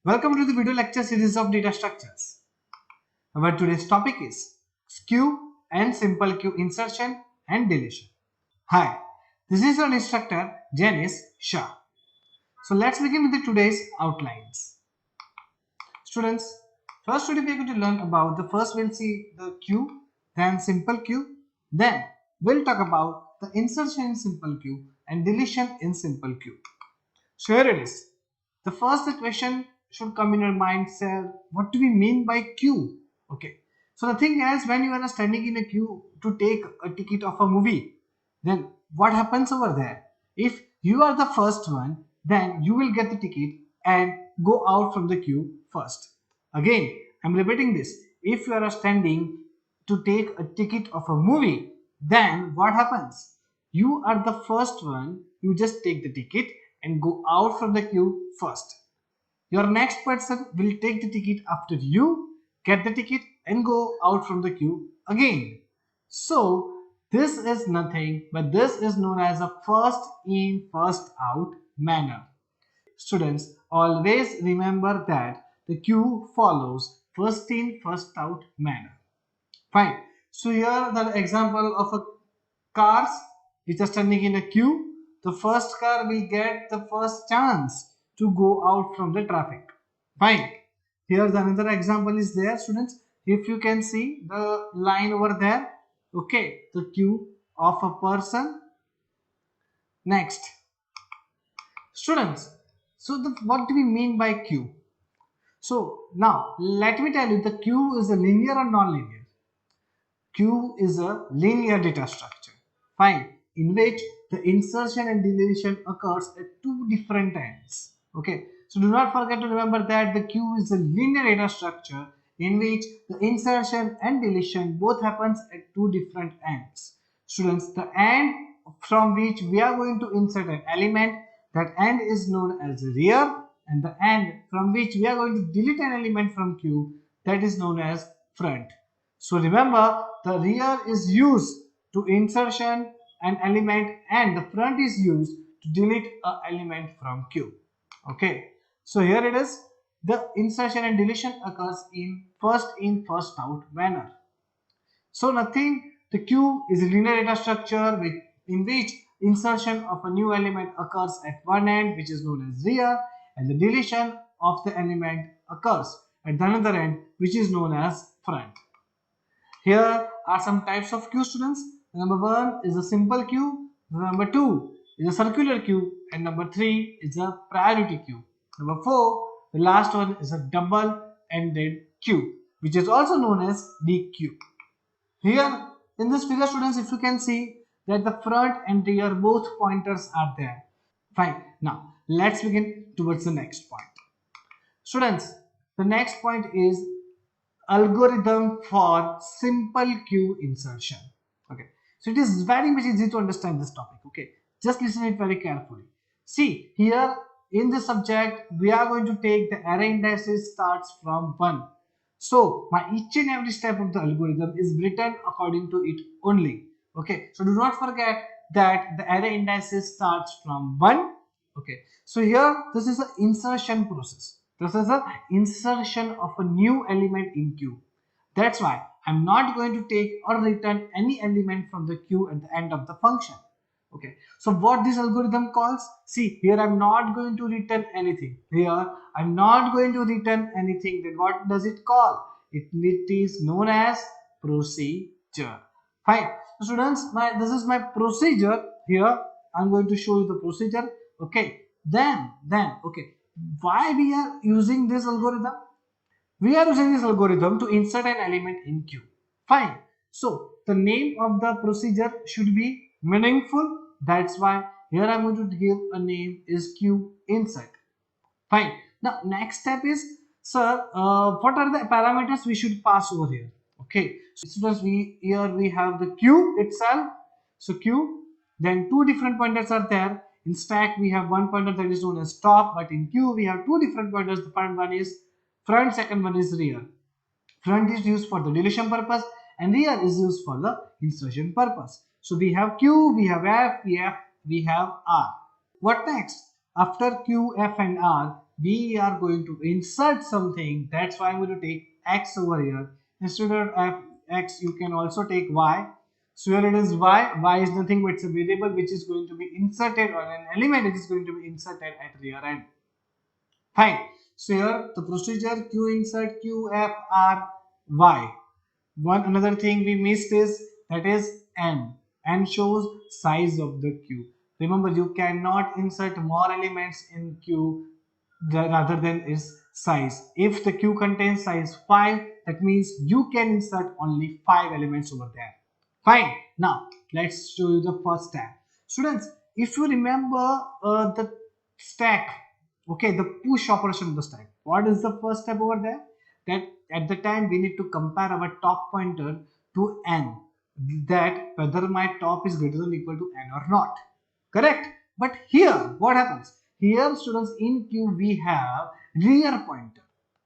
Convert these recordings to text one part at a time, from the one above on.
Welcome to the video lecture series of data structures. Our today's topic is queue and simple queue insertion and deletion. Hi, this is our instructor Janice Shah. So let's begin with today's outlines. Students, first today we are going to learn about first we'll see the queue, then simple queue, then we'll talk about the insertion in simple queue and deletion in simple queue. So here it is. The first question should come in your mind, sir, what do we mean by queue? Okay. So the thing is, when you are standing in a queue to take a ticket of a movie, then what happens over there? If you are the first one, then you will get the ticket and go out from the queue first. Again, I'm repeating this. If you are standing to take a ticket of a movie, then what happens? You are the first one, you just take the ticket and go out from the queue first. Your next person will take the ticket after you get the ticket and go out from the queue again. So this is nothing but this is known as a first in first out manner. Students, always remember that the queue follows first in first out manner. Fine. So here the example of a cars which are standing in a queue. The first car will get the first chance to go out from the traffic. Fine. Here the another example is there, students. If you can see the line over there, okay, the queue of a person. Next, students. So what do we mean by queue? So now let me tell you, the queue is a linear or non-linear. Queue is a linear data structure, fine, in which the insertion and deletion occurs at two different ends. Okay, so do not forget to remember that the queue is a linear data structure in which the insertion and deletion both happens at two different ends. Students, the end from which we are going to insert an element, that end is known as rear, and the end from which we are going to delete an element from queue, that is known as front. So remember, the rear is used to insertion an element and the front is used to delete an element from queue. Okay. So here it is. The insertion and deletion occurs in first out manner. So nothing, the queue is a linear data structure in which insertion of a new element occurs at one end, which is known as rear, and the deletion of the element occurs at the other end, which is known as front. Here are some types of queue, students. Number 1 is a simple queue, number 2 is a circular queue, and number 3 is a priority queue. Number 4, the last one is a double-ended queue, which is also known as DQ. Here in this figure, students, if you can see that the front and rear both pointers are there. Fine. Now let's begin towards the next point. Students, the next point is algorithm for simple queue insertion. Okay, so it is very much easy to understand this topic. Okay, just listen it very carefully. See here in the subject we are going to take the array indices starts from 1. So my each and every step of the algorithm is written according to it only. Okay, so do not forget that the array indices starts from 1. Okay, so here this is the insertion process. This is the insertion of a new element in queue. That's why I'm not going to take or return any element from the queue at the end of the function. Okay, so what this algorithm calls, see here I'm not going to return anything. Here I'm not going to return anything. Then what does it call? It is known as procedure. Fine. So students, this is my procedure. Here I'm going to show you the procedure. Okay, then okay, why we are using this algorithm? We are using this algorithm to insert an element in queue. Fine. So the name of the procedure should be meaningful. That's why here I'm going to give a name is queue insert. Fine. Now next step is, sir, what are the parameters we should pass over here? Okay. So students, here we have the queue itself. So queue, then two different pointers are there. In stack we have one pointer that is known as top, but in queue we have two different pointers. The first one is front, second one is rear. Front is used for the deletion purpose and rear is used for the insertion purpose. So we have Q, we have R. What next? After Q, F and R, we are going to insert something. That's why I'm going to take x over here. Instead of x, you can also take y. So here it is y. Y is nothing but it's a variable which is going to be inserted, or an element which is going to be inserted at rear end. Fine. So here the procedure q insert q f r y. One another thing we missed is that is n. N shows size of the queue. Remember, you cannot insert more elements in queue rather than its size. If the queue contains size 5, that means you can insert only 5 elements over there. Fine. Now let's show you the first step. Students, if you remember the stack, okay, the push operation of the stack, what is the first step over there? That at the time we need to compare our top pointer to n, that whether my top is greater than or equal to n or not. Correct? But here what happens? Here students, in queue we have rear pointer.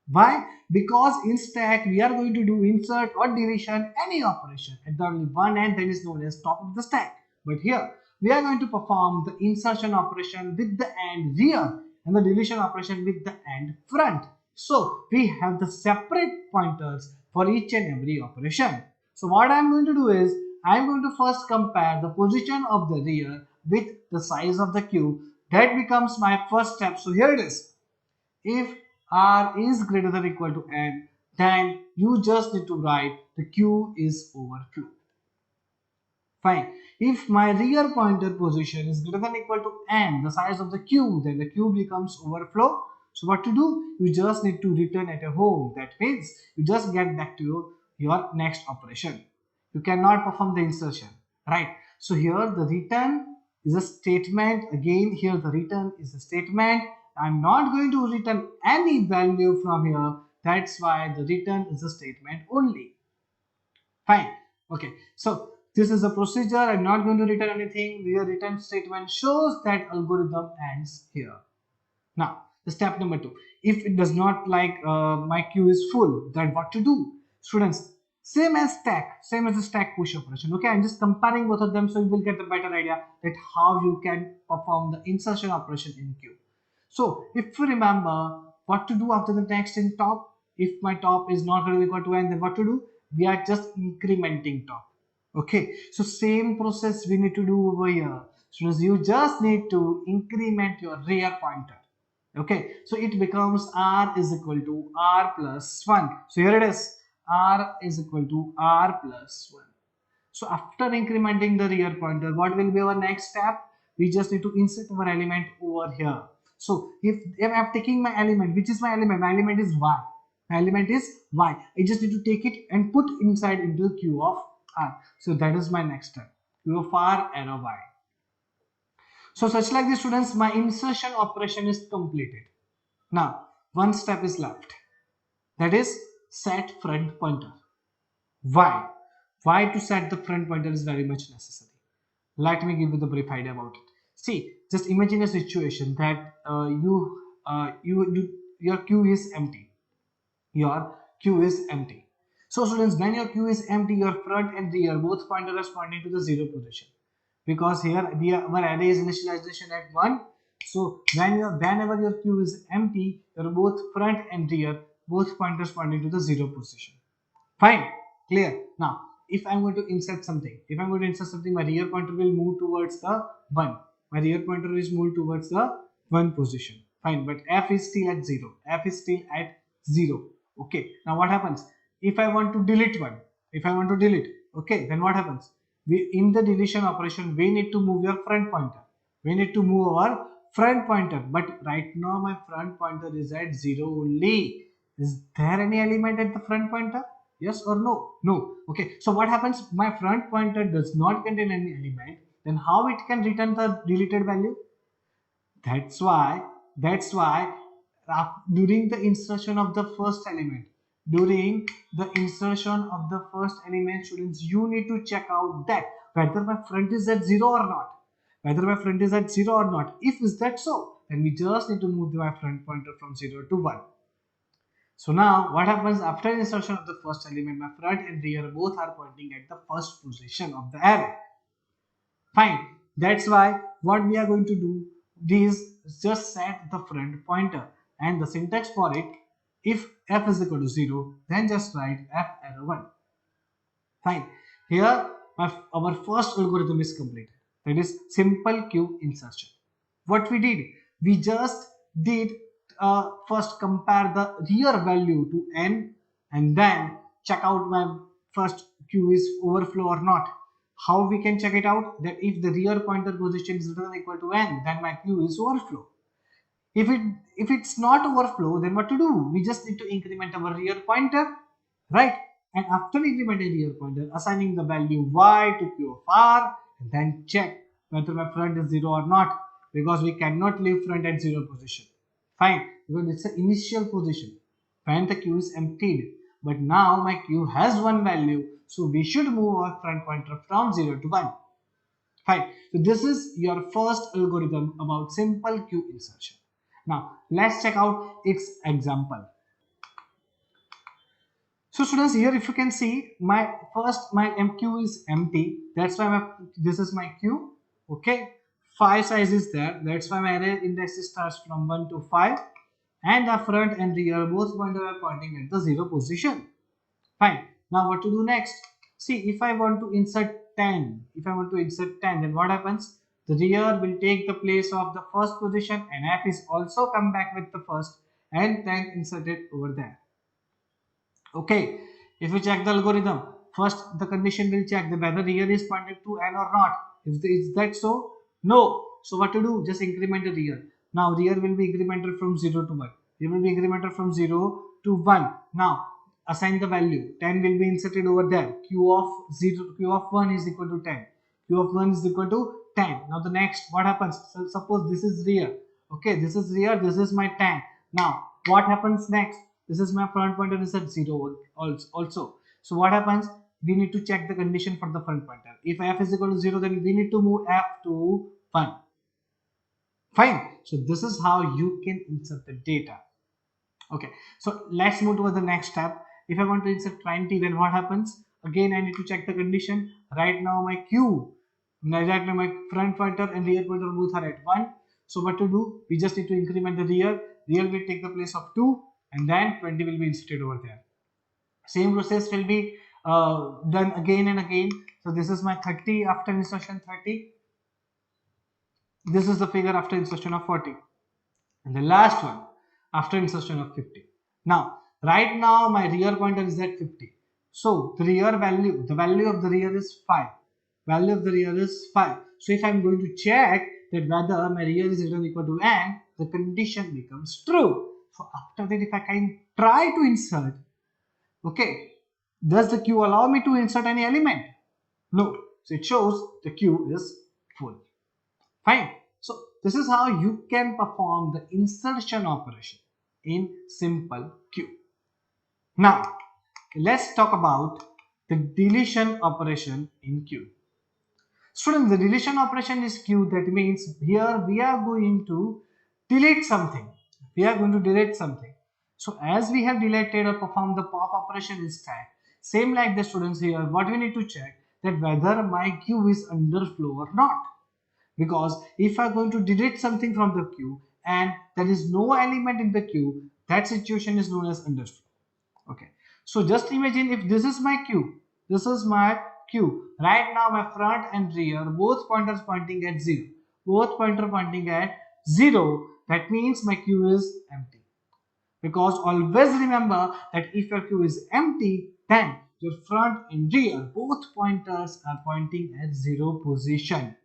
Why? Because in stack we are going to do insert or deletion, any operation at the only one end, that is known as top of the stack. But here we are going to perform the insertion operation with the end rear and the deletion operation with the end front. So we have the separate pointers for each and every operation. So what I am going to do is I am going to first compare the position of the rear with the size of the queue. That becomes my first step. So here it is. If r is greater than or equal to n, then you just need to write the queue is overflow. Fine. If my rear pointer position is greater than or equal to n, the size of the queue, then the queue becomes overflow. So what to do? You just need to return at a home. That means you just get back to your next operation. You cannot perform the insertion, right? So here the return is a statement. Again, here the return is a statement. I'm not going to return any value from here. That's why the return is a statement only. Fine. Okay. So this is a procedure. I'm not going to return anything. The return statement shows that algorithm ends here. Now, the step number 2. If it does not like my queue is full, then what to do? Students, same as the stack push operation. Okay, I'm just comparing both of them so you will get a better idea that how you can perform the insertion operation in queue. So, if you remember what to do after the next in top, if my top is not really equal to n, then what to do? We are just incrementing top. Okay, so same process we need to do over here. Students, you just need to increment your rear pointer. Okay, so it becomes r is equal to r plus 1. So here it is, r is equal to r plus 1. So after incrementing the rear pointer, what will be our next step? We just need to insert our element over here. So if I'm taking my element, which is my element? My element is y. My element is y. I just need to take it and put inside into the queue of r. So that is my next step. Queue of r, arrow y. So such like this, students, my insertion operation is completed. Now one step is left. That is set front pointer. Why? Why to set the front pointer is very much necessary. Let me give you the brief idea about it. See, just imagine a situation that your queue is empty. Your queue is empty. So students, when your queue is empty, your front and rear both pointers are pointing to the 0 position. Because here our array is initialization at 1. So whenever your queue is empty, your both front and rear both pointers pointing to the 0 position. Fine, clear. Now, if I'm going to insert something, my rear pointer will move towards the 1. My rear pointer is moved towards the 1 position. Fine, but f is still at 0. F is still at 0. Okay, now what happens? If I want to delete one, okay, then what happens? In the deletion operation, we need to move your front pointer. We need to move our front pointer, but right now my front pointer is at 0 only. Is there any element at the front pointer? Yes or no? No. Okay. So what happens? My front pointer does not contain any element. Then how it can return the deleted value? That's why during the insertion of the first element, students, you need to check out that whether my front is at 0 or not. If is that so, then we just need to move my front pointer from 0 to 1. So now what happens after insertion of the first element? My front and rear both are pointing at the first position of the array. Fine. That's why what we are going to do is just set the front pointer. And the syntax for it, if f is equal to 0, then just write f arrow 1. Fine. Here our first algorithm is completed. That is simple queue insertion. What we did, we just did first compare the real value to n and then check out my first queue is overflow or not. How we can check it out? That if the real pointer position is greater than or equal to n, then my queue is overflow. If it's not overflow, then what to do? We just need to increment our real pointer, right? And after incrementing real pointer, assigning the value y to q of r, and then check whether my front is 0 or not, because we cannot leave front at 0 position. Fine, because it's the initial position when the queue is emptied. But now my queue has one value, so we should move our front pointer from 0 to 1. Fine. So this is your first algorithm about simple queue insertion. Now let's check out its example. So students, here if you can see, my queue is empty. That's why this is my queue. Okay. 5 size is there. That's why my array index starts from 1 to 5. And the front and rear both pointers are pointing at the 0 position. Fine. Now what to do next? See, if I want to insert 10, then what happens? The rear will take the place of the first position and f is also come back with the first and then insert it over there. Okay. If you check the algorithm, first the condition will check the whether rear is pointed to n or not. Is that so? No. So what to do? Just increment the rear. Now rear will be incremented from 0 to 1. It will be incremented from 0 to 1. Now assign the value. 10 will be inserted over there. Q of 1 is equal to 10. Q of 1 is equal to 10. Now the next, what happens? So suppose this is rear. Okay, this is rear, this is my 10. Now what happens next? This is my front pointer is at 0 also. So what happens? We need to check the condition for the front pointer. If f is equal to 0, then we need to move f to 1. Fine. So this is how you can insert the data. Okay. So let's move to the next step. If I want to insert 20, then what happens? Again, I need to check the condition. Right now my my front pointer and rear pointer both are at 1. So what to do? We just need to increment the rear. Rear will take the place of 2 and then 20 will be inserted over there. Same process will be done again and again. So this is my 30 after insertion 30. This is the figure after insertion of 40. And the last one after insertion of 50. Now, right now my rear pointer is at 50. So the value of the rear is 5. Value of the rear is 5. So if I am going to check that whether my rear is greater than or equal to n, the condition becomes true. So after that, if I can try to insert, okay, does the queue allow me to insert any element? No. So it shows the queue is full. Fine. So this is how you can perform the insertion operation in simple queue. Now let's talk about the deletion operation in queue. Students, the deletion operation is queue. That means here we are going to delete something. So as we have deleted or performed the pop operation in stack, same like the students here, what we need to check that whether my queue is underflow or not. Because if I'm going to delete something from the queue and there is no element in the queue, that situation is known as underflow. Okay, so just imagine if this is my queue. Right now my front and rear both pointers pointing at 0. That means my queue is empty. Because always remember that if your queue is empty, then your front and rear both pointers are pointing at 0 position.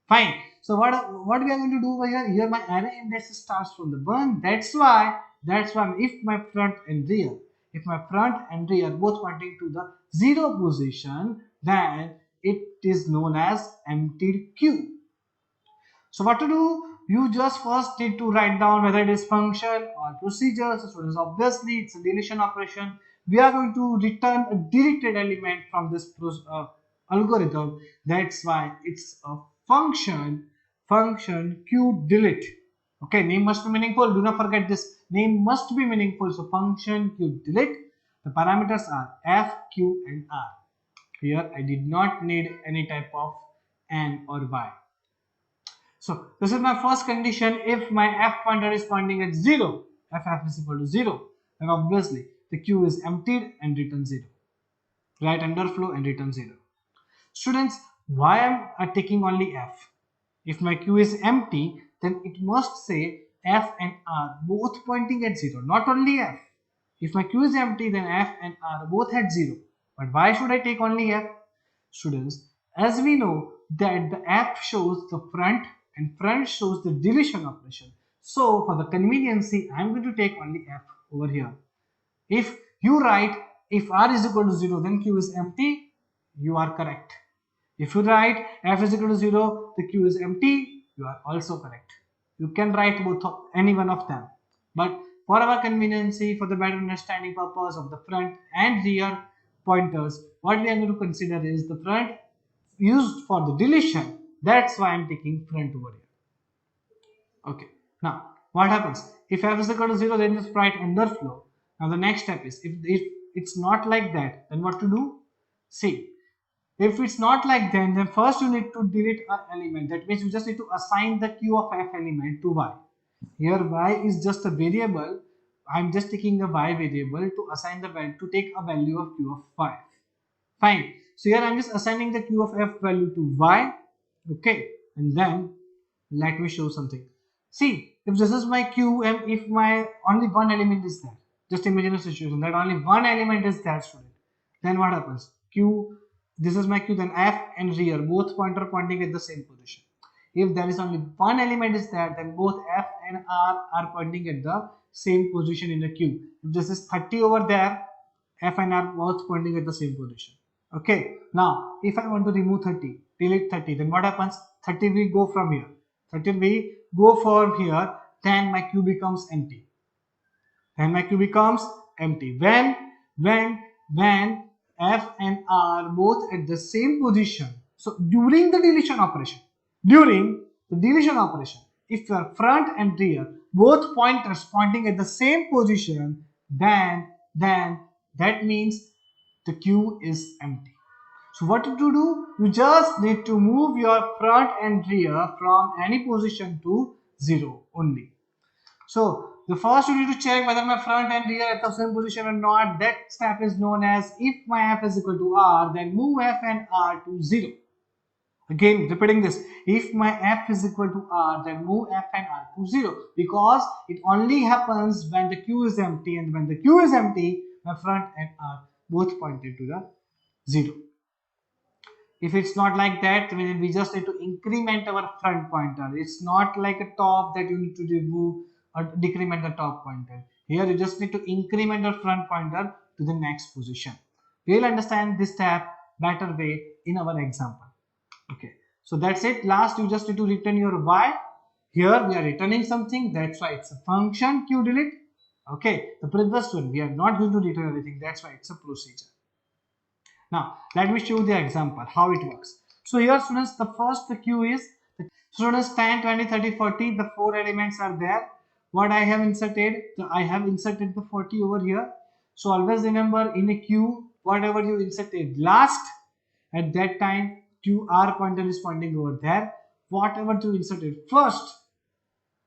Fine. So what we are going to do over here? Here my array index starts from the 1. That's why if my front and rear both pointing to the 0 position, then it is known as empty queue. So what to do? You just first need to write down whether it is function or procedure. So obviously it's a deletion operation. We are going to return a deleted element from this algorithm. That's why it's a function q delete. Okay, name must be meaningful. Do not forget this. Name must be meaningful. So function q delete. The parameters are f, q, and r. Here I did not need any type of n or y. So this is my first condition. If my f pointer is pointing at 0, ff is equal to 0, then obviously the queue is emptied and return 0. Write underflow and return 0. Students, why am I taking only f? If my queue is empty, then it must say f and r both pointing at 0, not only f. If my queue is empty, then f and r both at 0. But why should I take only f? Students, as we know that the f shows the front and front shows the deletion operation. So for the conveniency, I am going to take only f over here. If you write if r is equal to 0, then q is empty, you are correct. If you write f is equal to 0, the q is empty, you are also correct. You can write both of any one of them. But for our conveniency, for the better understanding purpose of the front and rear pointers, what we are going to consider is the front used for the deletion. That's why I'm taking front over here. Okay. Now, what happens? If f is equal to 0, then just write underflow. Now, the next step is if it's not like that, then what to do? See, if it's not like that, then first you need to delete an element. That means you just need to assign the q of f element to y. Here y is just a variable. I'm just taking the y variable to assign the value to take a value of q of y. Fine. So here I'm just assigning the q of f value to y. Okay. And then let me show something. See, if this is my q and if my only one element is there, just imagine a situation that only one element is there, student. Then what happens? Q, this is my q, then f and rear both pointer pointing at the same position. If there is only one element is there, then both f and r are pointing at the same position in the q. If this is 30 over there, f and r both pointing at the same position. Okay. Now, if I want to remove 30, delete 30, then what happens? 30 will go from here. 30 will go from here, then my q becomes empty. Then my q becomes empty. When f and r both at the same position. So during the deletion operation, if your front and rear both pointers pointing at the same position, then that means the queue is empty. So what to do? You just need to move your front and rear from any position to 0 only. So the first you need to check whether my front and rear at the same position or not. That step is known as if my f is equal to r, then move f and r to 0. Again, repeating this, if my f is equal to r, then move f and r to 0, because it only happens when the q is empty, and when the q is empty, my front and r both pointed to the 0. If it's not like that, then we just need to increment our front pointer. It's not like a top that you need to remove or decrement the top pointer. Here you just need to increment the front pointer to the next position. We'll understand this step better way in our example. Okay, so that's it. Last, you just need to return your y. Here we are returning something, that's why it's a function q delete. Okay, the previous one we are not going to return anything, that's why it's a procedure. Now, let me show you the example, how it works. So here students, the first queue is, students 10, 20, 30, 40, the 4 elements are there. What I have inserted, I have inserted the 40 over here. So always remember, in a queue, whatever you inserted last, at that time, QR pointer is pointing over there. Whatever you inserted first,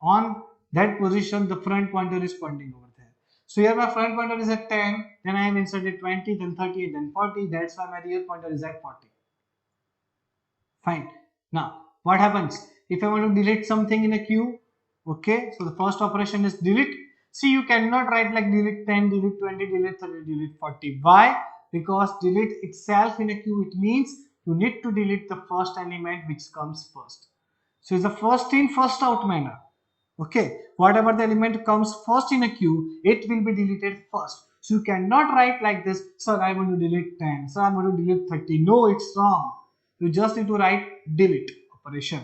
on that position, the front pointer is pointing over there. So here my front pointer is at 10, then I have inserted 20, then 30, then 40. That's why my rear pointer is at 40. Fine. Now, what happens? If I want to delete something in a queue, okay, so the first operation is delete. See, you cannot write like delete 10, delete 20, delete 30, delete 40. Why? Because delete itself in a queue, it means you need to delete the first element which comes first. So it's a first in, first out manner. Okay, whatever the element comes first in a queue, it will be deleted first. So you cannot write like this, sir, I want to delete 10, sir, I want to delete 30. No, it's wrong. You just need to write delete operation.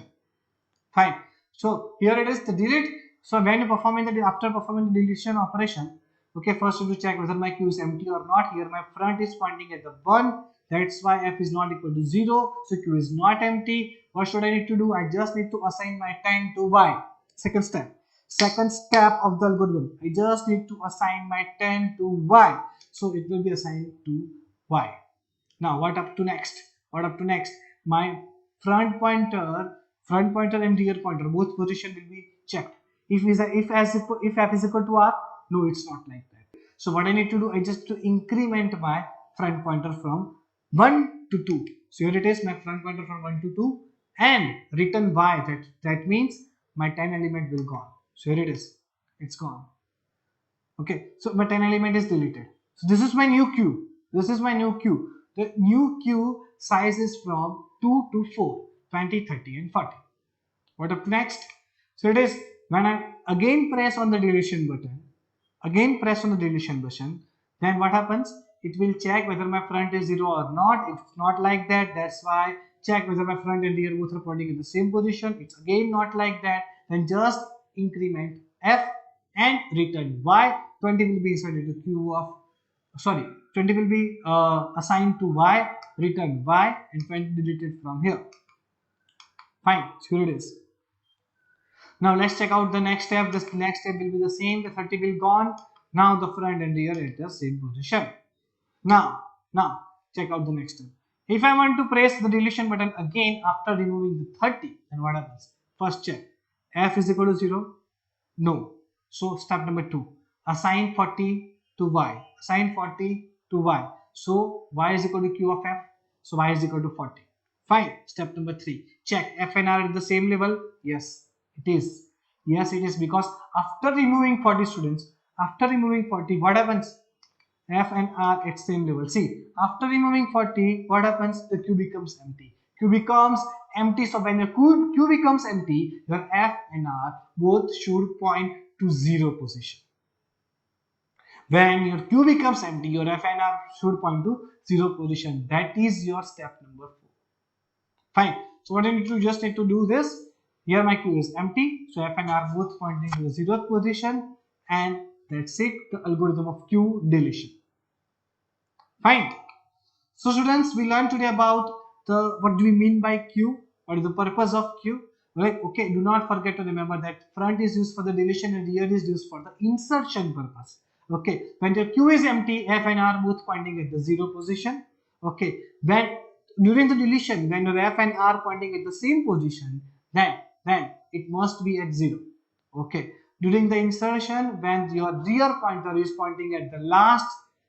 Fine. So here it is the delete. So when you after performing the deletion operation, okay, first you have to check whether my queue is empty or not. Here my front is pointing at the 1. That's why f is not equal to 0. So queue is not empty. What should I need to do? I just need to assign my 10 to y. Second step of the algorithm, I just need to assign my 10 to y. So it will be assigned to y. Now what up to next? My front front pointer and rear pointer, both position will be checked. If f is equal to r, no, it's not like that. So what I need to do, I just to increment my front pointer from 1 to 2. So here it is, my front pointer from 1 to 2, and return y. That means my 10 element will gone. So here it is, it's gone. Okay, so my 10 element is deleted. So this is my new queue. This is my new queue. The new queue size is from 2 to 4, 20, 30 and 40. What up next? So it is when I again press on the deletion button, then what happens? It will check whether my front is 0 or not. If it's not like that, that's why check whether my front and rear both are pointing in the same position. It's again not like that, then just increment f and return y. 20 will be inserted into queue of, 20 will be assigned to y, return y, and 20 deleted from here. Fine, so here it is. Now let's check out the next step. The next step will be the same. The 30 will gone. Now the front and rear at the same position. Now check out the next step. If I want to press the deletion button again after removing the 30, then what happens? First check. F is equal to 0. No. So step number 2. Assign 40 to y. Assign 40 to y. So y is equal to q of f. So y is equal to 40. Fine. Step number 3. Check f and r at the same level. Yes, it is. Yes, it is, because after removing 40 students, after removing 40, what happens? F and R at same level. See, after removing 40, what happens? The queue becomes empty. Queue becomes empty. So when the queue becomes empty, your F and R both should point to 0 position. When your queue becomes empty, your F and R should point to 0 position. That is your step number 4. Fine. So what I need to just need to do this. Here my queue is empty. So F and R both pointing to the 0th position, and that's it. The algorithm of queue deletion. Fine. So students, we learned today about what do we mean by queue? What is the purpose of queue? Right? Okay. Do not forget to remember that front is used for the deletion and rear is used for the insertion purpose. Okay. When your queue is empty, F and R both pointing at the 0 position. Okay. When during the deletion, when your F and R pointing at the same position, then it must be at 0. Okay. During the insertion, when your rear pointer is pointing at the last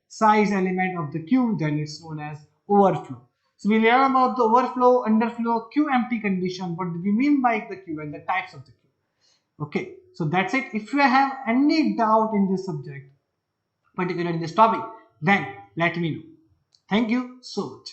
size element of the queue, then it's known as overflow. So we learn about the overflow, underflow, queue empty condition. What do we mean by the queue and the types of the queue? Okay, so that's it. If you have any doubt in this subject, particularly in this topic, then let me know. Thank you so much.